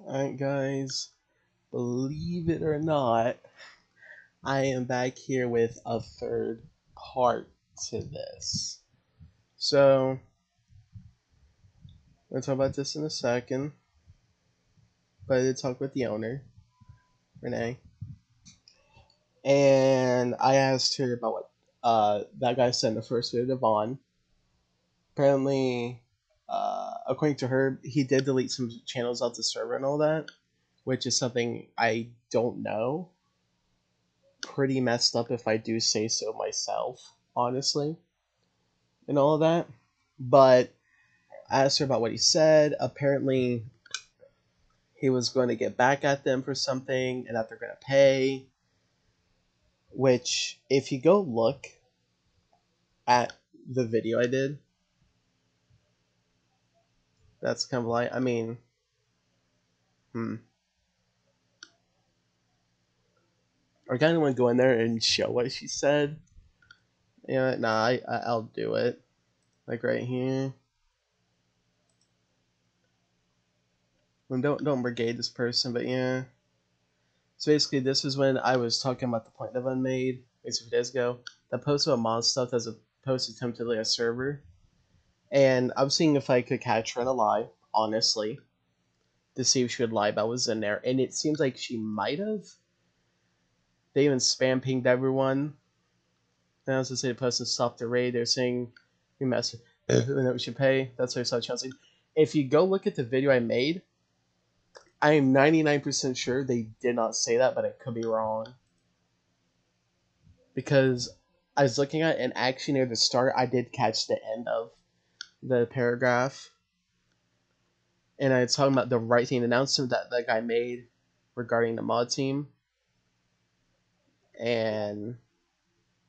Alright, guys, believe it or not, I am back here with a third part to this. So, we'll talk about this in a second, but I did talk with the owner, Renee, and I asked her about what that guy said in the first video to Vaughn. Apparently, according to her, he did delete some channels off the server and all that, which is something I don't know. Pretty messed up if I do say so myself, honestly, and all of that. But I asked her about what he said. Apparently, he was going to get back at them for something and that they're going to pay. Which, if you go look at the video I did, that's kind of like, I mean, I kind of want to go in there and show what she said. Yeah, nah, I'll do it. Like right here. Well, don't brigade this person, but yeah. So basically, this was when I was talking about the point that I made a few days ago. That post about mod stuff as a post attempt to lay a server, and I'm seeing if I could catch her in a lie, honestly, to see if she would lie about what was in there. And it seems like she might have. They even spam pinged everyone. And I was to say the person stopped the raid. They're saying we messed and that we should pay. That's why I saw Chelsea. If you go look at the video I made, I am 99% sure they did not say that, but I could be wrong. Because I was looking at it, and actually near the start, I did catch the end of the paragraph, and I was talking about the right thing announcement that that guy made regarding the mod team, and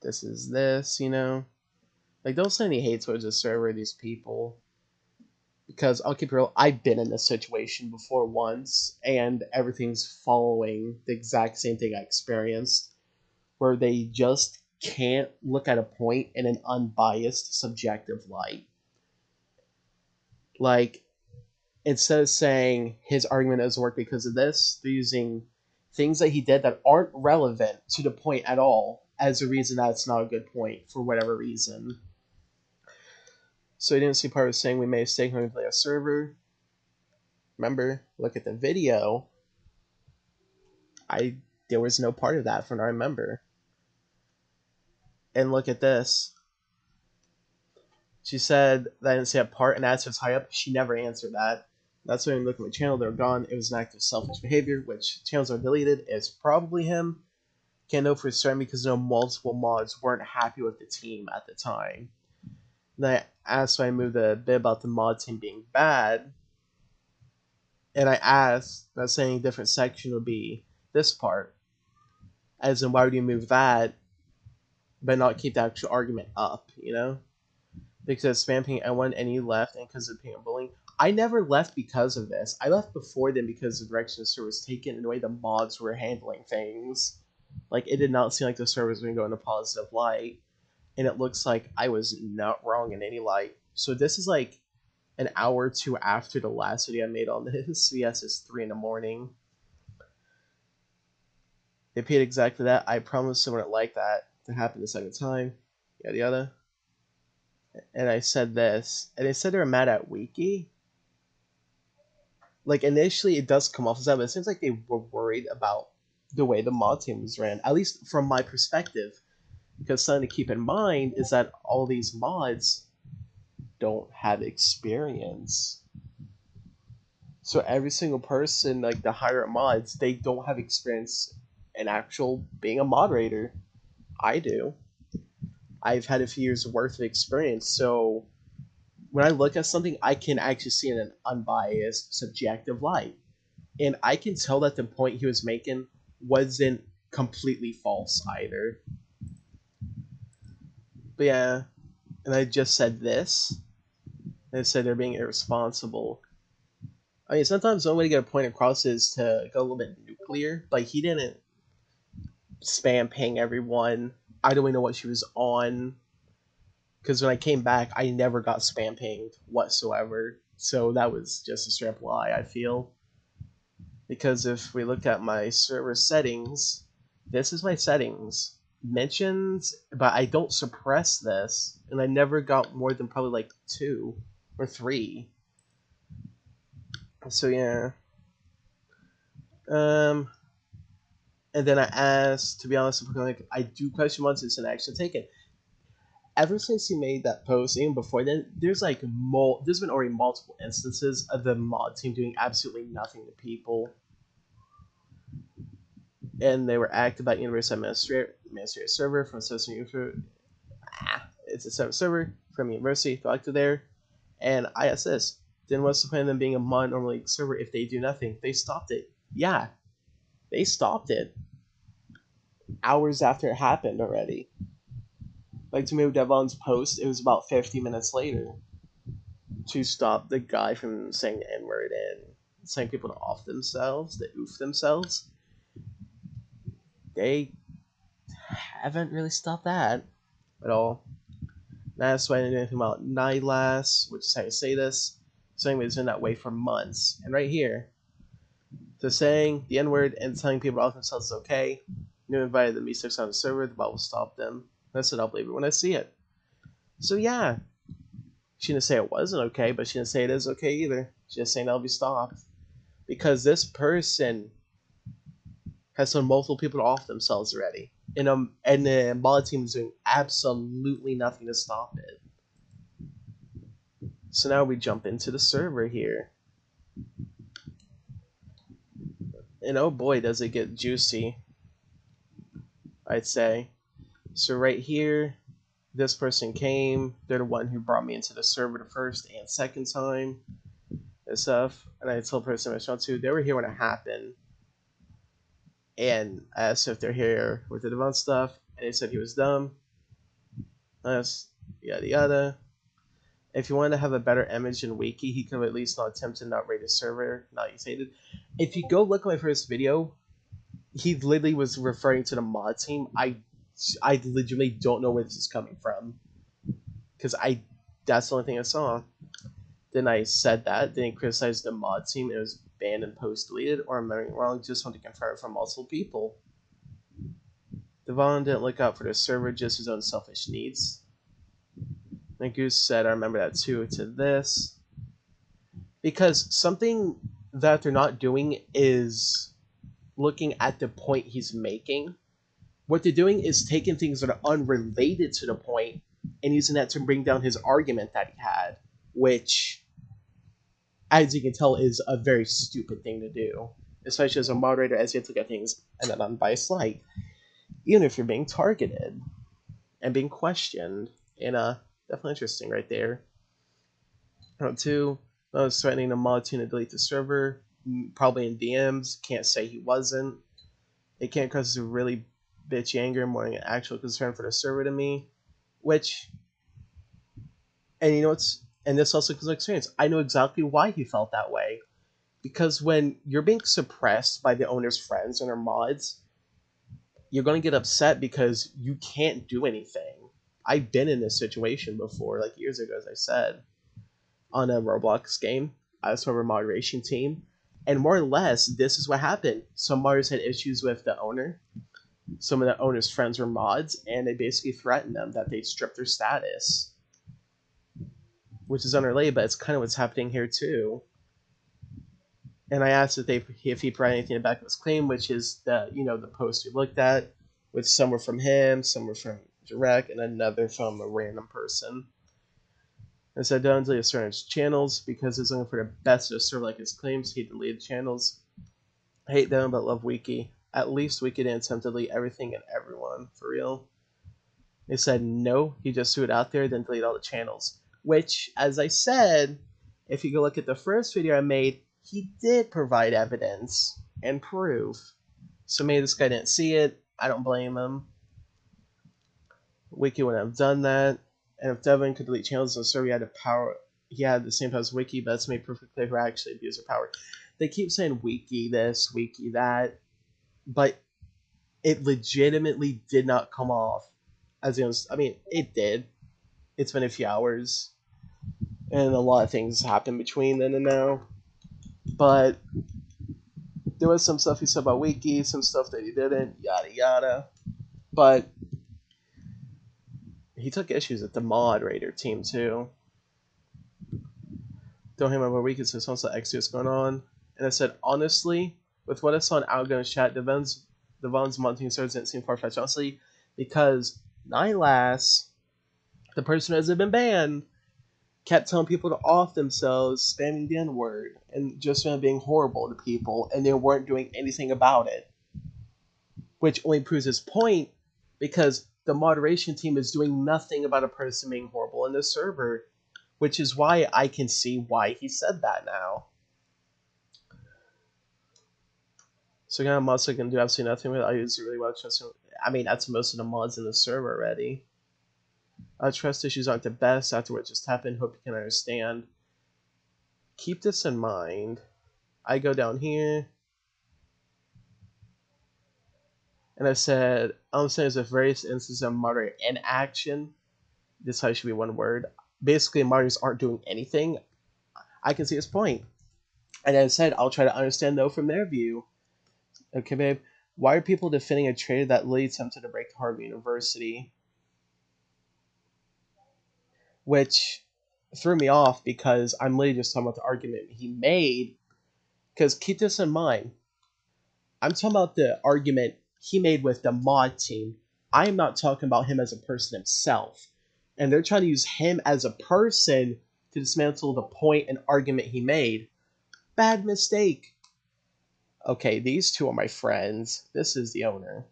this is this, like don't send any hate towards the server, these people, because I'll keep it real. I've been in this situation before once, and everything's following the exact same thing I experienced, where they just can't look at a point in an unbiased, subjective light. Like, instead of saying his argument doesn't work because of this, they're using things that he did that aren't relevant to the point at all as a reason that it's not a good point for whatever reason. So he didn't see part of saying we made a mistake when we play a server. Remember, look at the video. There was no part of that from what I remember. And look at this. She said that I didn't say a part, and that's what's high up. She never answered that. That's when I look at my channel, they're gone. It was an act of selfish behavior, which channels are deleted. It's probably him. Can't know for certain because multiple mods weren't happy with the team at the time. Then I asked why I moved a bit about the mod team being bad. And I asked, that saying a different section would be this part. As in, why would you move that, but not keep the actual argument up, Because spamming everyone and you left, and because of ping and bullying. I never left because of this. I left before then because the direction the server was taken and the way the mods were handling things. Like, it did not seem like the server was going to go in a positive light. And it looks like I was not wrong in any light. So this is like an hour or two after the last video I made on this. Yes, it's 3 in the morning. They paid exactly that. I promised someone it like that to happen the second time. Yada yada. And I said this. And they said they were mad at Wiki. Like, initially it does come off as that, but it seems like they were worried about the way the mod team was ran, at least from my perspective. Because something to keep in mind is that all these mods don't have experience. So every single person, like the higher mods, they don't have experience in actual being a moderator. I do. I've had a few years worth of experience, so when I look at something, I can actually see it in an unbiased, subjective light. And I can tell that the point he was making wasn't completely false either. But yeah, and I just said this, and I said they're being irresponsible. I mean, sometimes the only way to get a point across is to go a little bit nuclear. Like, he didn't spam ping everyone. I don't even know what she was on. Because when I came back, I never got spam pinged whatsoever. So that was just a straight up lie, I feel. Because if we look at my server settings, this is my settings. Mentions, but I don't suppress this, and I never got more than probably like 2 or 3. So yeah. And then I asked, to be honest, like, I do question once it's an action taken. Ever since he made that post, even before then, there's like there's been already multiple instances of the mod team doing absolutely nothing to people, and they were active by University Administrator server from Association University. It's a separate server from University, they're active there, and ISS. Then what's the point of them being a mod normal league server if they do nothing? They stopped it. Yeah, they stopped it hours after it happened already. Like, to me, Devon's post, it was about 50 minutes later to stop the guy from saying the N-word and saying people to off themselves, to oof themselves. They haven't really stopped that at all. That's why I didn't do anything about Nylas, which is how you say this. Saying it's been that way for months. And right here, so saying the N-word and telling people to off themselves is okay. You invited the Me6 on the server, the bot will stop them. I said I'll believe it when I see it. So yeah, she didn't say it wasn't okay, but she didn't say it is okay either. She just saying that'll be stopped. Because this person has told multiple people to off themselves already. And the mod team is doing absolutely nothing to stop it. So now we jump into the server here. And oh boy, does it get juicy, I'd say. So right here, this person came. They're the one who brought me into the server the first and second time and stuff. And I told the person I was trying to, they were here when it happened. And I asked if they're here with the Devon stuff, and they said he was dumb. That's yada yada. If you wanted to have a better image in Wiki, he could have at least not attempted not raid a server, not use hated. If you go look at my first video, he literally was referring to the mod team. I legitimately don't know where this is coming from, because that's the only thing I saw. Then I said that, didn't criticize the mod team, it was banned and post deleted, or am I wrong? Just want to confirm it from multiple people. Devon didn't look out for the server, just his own selfish needs. And Goose said, I remember that too, to this. Because something that they're not doing is looking at the point he's making. What they're doing is taking things that are unrelated to the point and using that to bring down his argument that he had, which, as you can tell, is a very stupid thing to do, especially as a moderator, as you have to look at things in an unbiased light, even if you're being targeted and being questioned. And definitely interesting right there. Round 2, I was threatening the mod team to delete the server, probably in DMs. Can't say he wasn't. It came across as a really bitchy anger more than an actual concern for the server to me, which, and you know what's, and this also comes with experience. I know exactly why he felt that way, because when you're being suppressed by the owner's friends and their mods, you're going to get upset because you can't do anything. I've been in this situation before, like years ago, as I said, on a Roblox game. I was from a moderation team, and more or less, this is what happened. Some modders had issues with the owner. Some of the owner's friends were mods, and they basically threatened them that they'd strip their status, which is unrelated, but it's kind of what's happening here too. And I asked if he provided anything to back up his claim, which is the post we looked at, which some were from him, some were from direct, and another from a random person. And said don't delete certain channels because it's looking for the best to serve like his claims. He deleted channels. I hate them, but love Wiki. At least Wiki didn't attempt to delete everything and everyone, for real. They said no, he just threw it out there, then deleted all the channels. Which, as I said, if you go look at the first video I made, he did provide evidence and proof. So maybe this guy didn't see it. I don't blame him. Wiki wouldn't have done that. And if Devin could delete channels on the server, he had the same power as Wiki, but that's made perfectly clear who actually abused their power. They keep saying Wiki this, Wiki that, but it legitimately did not come off as it did. It's been a few hours, and a lot of things happened between then and now. But There was some stuff he said about Wiki, some stuff that he didn't, yada yada. But he took issues with the moderator team too. Don't remember Wiki says sounds like X what's going on. And I said, honestly, with what I saw in Algon's chat, Devon's mounting serves didn't seem far fetched, honestly, because Nylas, the person who hasn't been banned, kept telling people to off themselves, spamming the N-word, and just being horrible to people, and they weren't doing anything about it. Which only proves his point, because the moderation team is doing nothing about a person being horrible in the server, which is why I can see why he said that now. So kind of mods I can do absolutely nothing with. I use it really well. I mean, that's most of the mods in the server already. Trust issues aren't the best after what just happened. Hope you can understand. Keep this in mind. I go down here. And I said, I'm saying there's various instances of moderator inaction. This should be one word. Basically, moderators aren't doing anything. I can see his point. And I said, I'll try to understand, though, from their view. Okay, babe. Why are people defending a trader that literally attempted to break Harvard University? Which threw me off because I'm literally just talking about the argument he made. Because keep this in mind. I'm talking about the argument he made with the mod team. I am not talking about him as a person himself. And they're trying to use him as a person to dismantle the point and argument he made. Bad mistake. Okay, these two are my friends. This is the owner.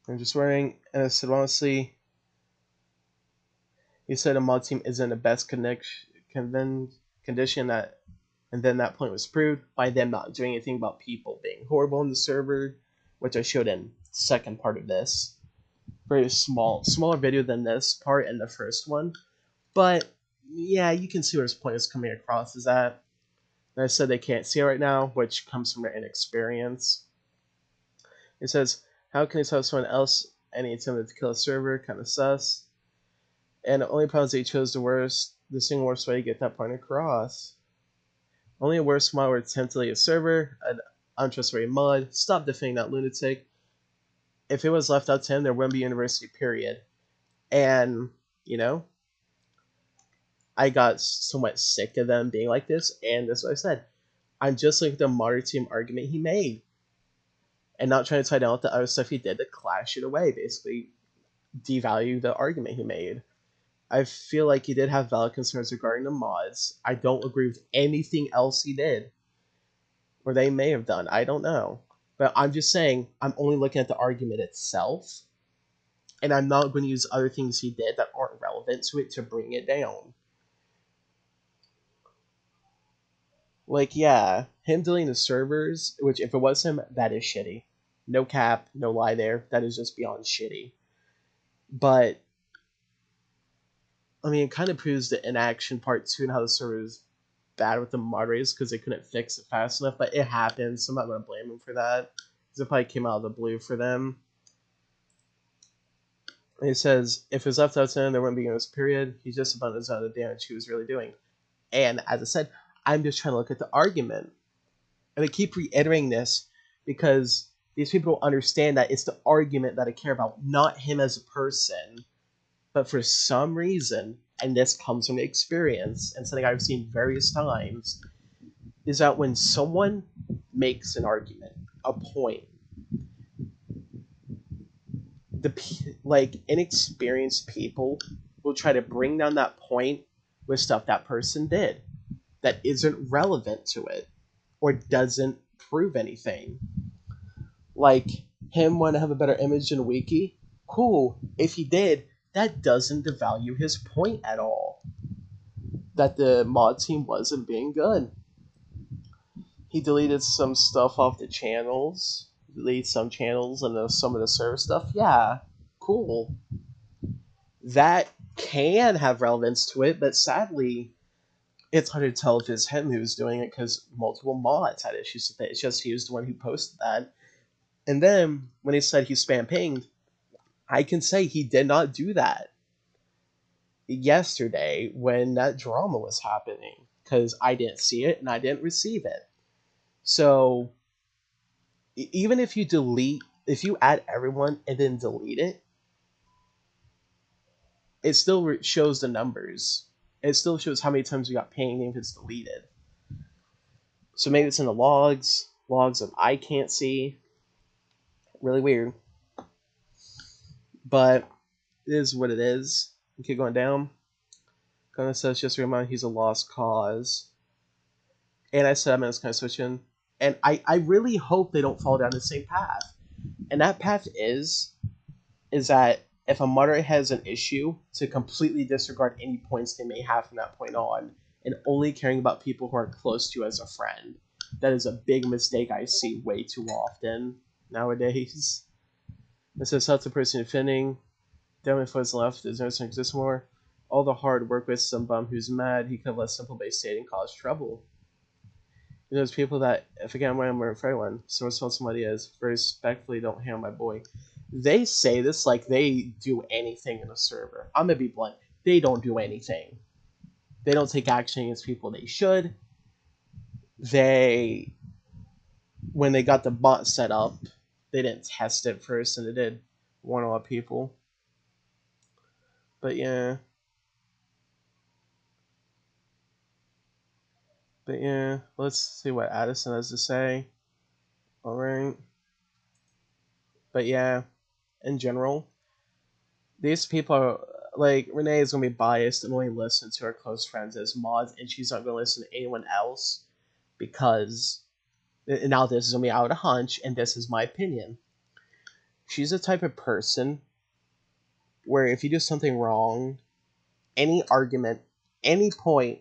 I'm just wearing, and I said, honestly, he said the mod team isn't the best condition that, and then that point was proved by them not doing anything about people being horrible in the server, which I showed in second part of this. Very smaller video than this part and the first one. But yeah, you can see where his point is coming across is that. And I said they can't see it right now, which comes from their inexperience. It says, how can he tell someone else any attempt to kill a server? Kind of sus. And the only problem is they chose the single worst way to get that point across. Only a worse mod would attempt to lead a server, an untrustworthy mod. Stop defending that lunatic. If it was left up to him, there wouldn't be university, period. And, you know, I got somewhat sick of them being like this, and that's what I said. I'm just looking at the modern team argument he made, and not trying to tie down with the other stuff he did to clash it away, basically devalue the argument he made. I feel like he did have valid concerns regarding the mods. I don't agree with anything else he did, or they may have done. I don't know. But I'm just saying, I'm only looking at the argument itself, and I'm not going to use other things he did that aren't relevant to it to bring it down. Like, yeah, him deleting the servers, which if it was him, that is shitty. No cap, no lie there. That is just beyond shitty. But, I mean, it kind of proves the inaction part too and how the server is bad with the moderators because they couldn't fix it fast enough. But it happens, so I'm not going to blame him for that. Because it probably came out of the blue for them. And he says, if it was left out to him, there wouldn't be in this period. He's just about as out of damage he was really doing. And, as I said, I'm just trying to look at the argument. And I keep reiterating this because these people don't understand that it's the argument that I care about, not him as a person. But for some reason, and this comes from experience, and something I've seen various times, is that when someone makes an argument, a point, inexperienced people will try to bring down that point with stuff that person did that isn't relevant to it or doesn't prove anything. Like him wanting to have a better image in Wiki, cool. If he did, that doesn't devalue his point at all. That the mod team wasn't being good. He deleted some stuff off the channels, deleted some channels and some of the server stuff. Yeah, cool. That can have relevance to it, but sadly, it's hard to tell if it's him who's doing it because multiple mods had issues with it. It's just he was the one who posted that. And then when he said he spam pinged, I can say he did not do that yesterday when that drama was happening because I didn't see it and I didn't receive it. So even if you add everyone and then delete it, it still shows the numbers. It still shows how many times you got pinged if it's deleted. So maybe it's in the logs that I can't see. Really weird. But it is what it is. We keep going down. Gonna says just a reminder he's a lost cause. And I said I'm just kind of switching. And I really hope they don't fall down the same path. And that path is that if a moderate has an issue, to completely disregard any points they may have from that point on, and only caring about people who are close to you as a friend. That is a big mistake I see way too often nowadays. It says, help the person offending. Damn, if what's left, there's no reason to exist more. All the hard work with some bum who's mad, he could have let simple base state and cause trouble. There's people that, if again, I'm wearing for everyone, so somebody is, very respectfully don't handle my boy. They say this like they do anything in a server. I'm gonna be blunt. They don't do anything. They don't take action against people they should. When they got the bot set up, they didn't test it first, and it did warn a lot of people. But yeah. Let's see what Addison has to say. Alright. But yeah, in general, these people are, like, Renee is going to be biased and only listen to her close friends as mods, and she's not going to listen to anyone else because, and now this is going to be out of hunch, and this is my opinion. She's the type of person where if you do something wrong, any argument, any point,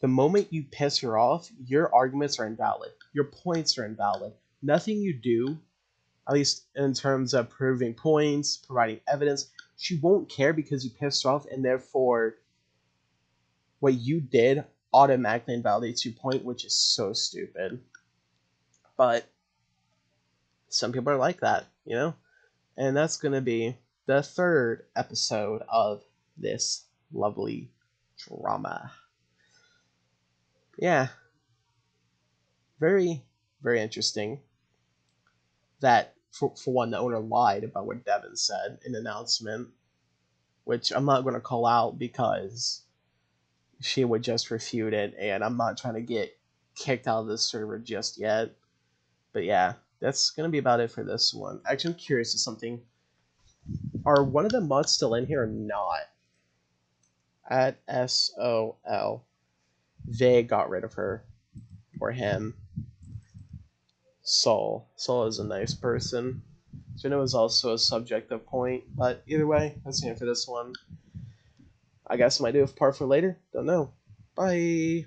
the moment you piss her off, your arguments are invalid. Your points are invalid. Nothing you do, at least in terms of proving points, providing evidence, she won't care because you pissed her off, and therefore what you did automatically invalidates your point, which is so stupid. But some people are like that, you know? And that's going to be the third episode of this lovely drama. Yeah. Very, very interesting that, for one, the owner lied about what Devin said in the announcement, which I'm not going to call out because she would just refute it, and I'm not trying to get kicked out of the server just yet. But yeah, that's going to be about it for this one. Actually, I'm curious of something. Are one of the mods still in here or not? At SOL. They got rid of her. Or him. Sol. Sol is a nice person. So I know it's also a subjective point, but either way, that's the end for this one. I guess I might do a part for later. Don't know. Bye.